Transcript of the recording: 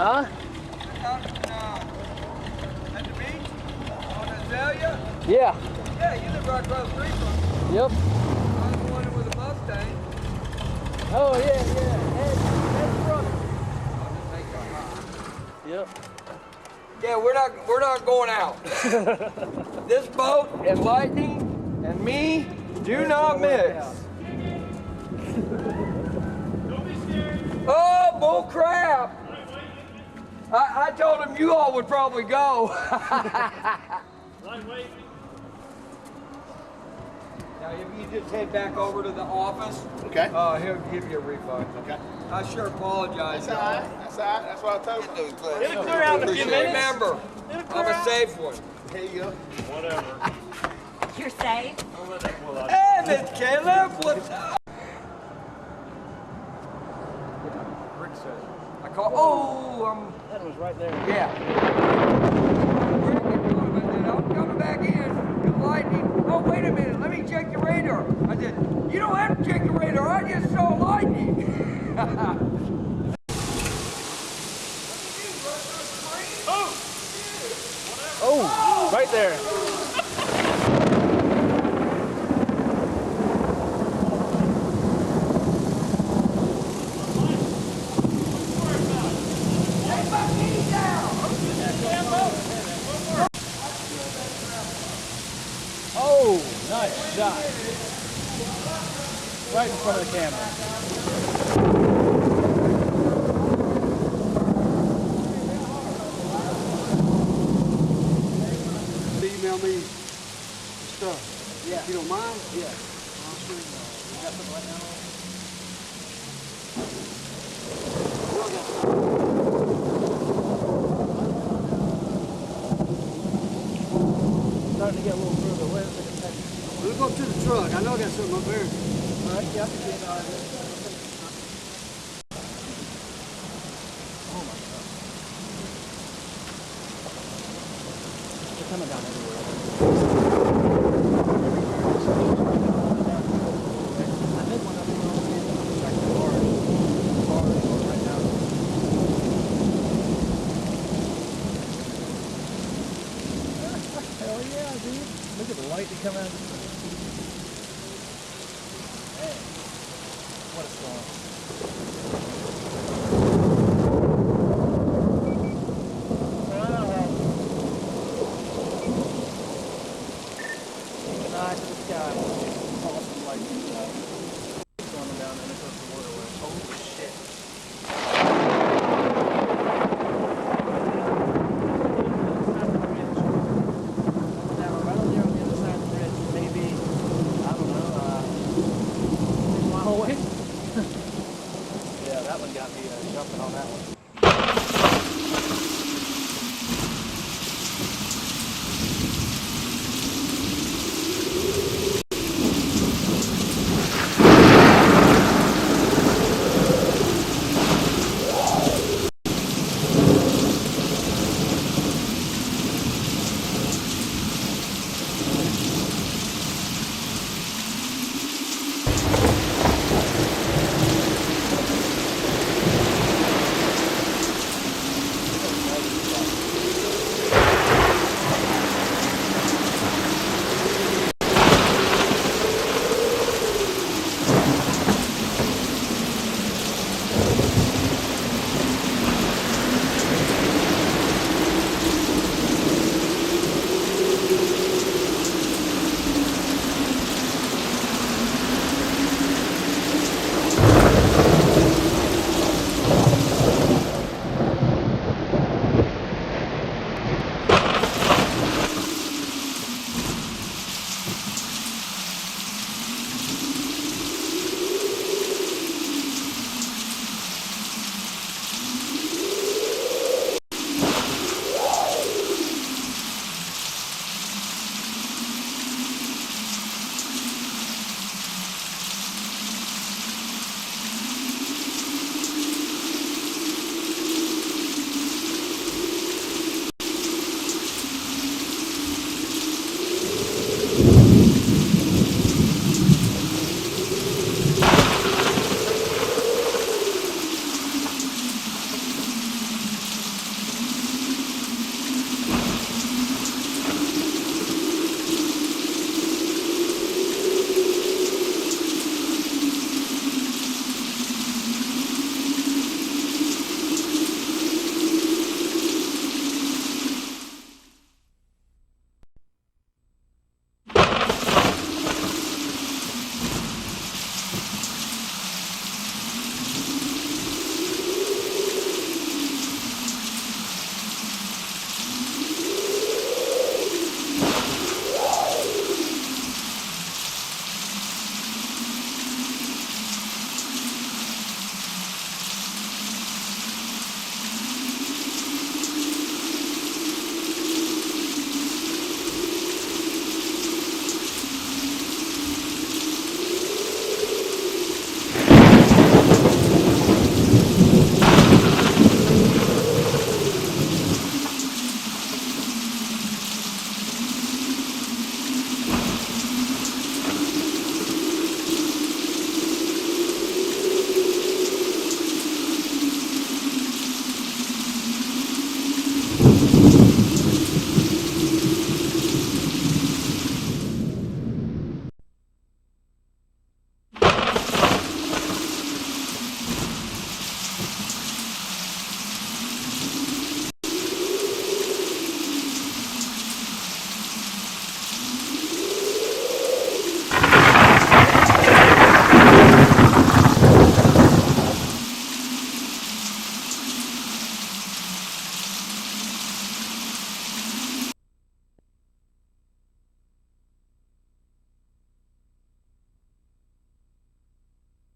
Huh? Out at the beach on Azalea? Yeah. Yeah, you live right across the street from me. Yep. I was the one with the Mustang. Oh yeah, yeah. Ed's brother. I'll just take your Yep. Yeah, we're not going out. This boat and Lightning and me do not mix. Don't be scared. Oh, bull crap! I told him you all would probably go. Lightweight. Now, if you just head back over to the office, Okay. he'll give you a refund. Okay. I sure apologize. That's all right. That's all right. That's what I told you. It'll clear out in a few minutes. Remember, I'm a safe one. Here you go. Whatever. You're safe? Hey, Miss Caleb, what's up? Rick says. I call. Oh, That was right there. yeah. I'm coming back in. The Lightning. Oh, wait a minute. Let me check the radar. I said, you don't have to check the radar. I just saw Lightning. Oh, right there. Oh, nice shot. Right in front of the camera. Email me stuff. Yeah. If you don't mind. Yeah. You got something right now? Starting to get a little further away. We'll go up to the truck. I know I got something up there. All right, yeah, I can see it now. Oh my God. They're coming down everywhere. I think one of them will be check the bars. Right now. Hell yeah, dude. Look at the light that come out of the Hey, what a storm.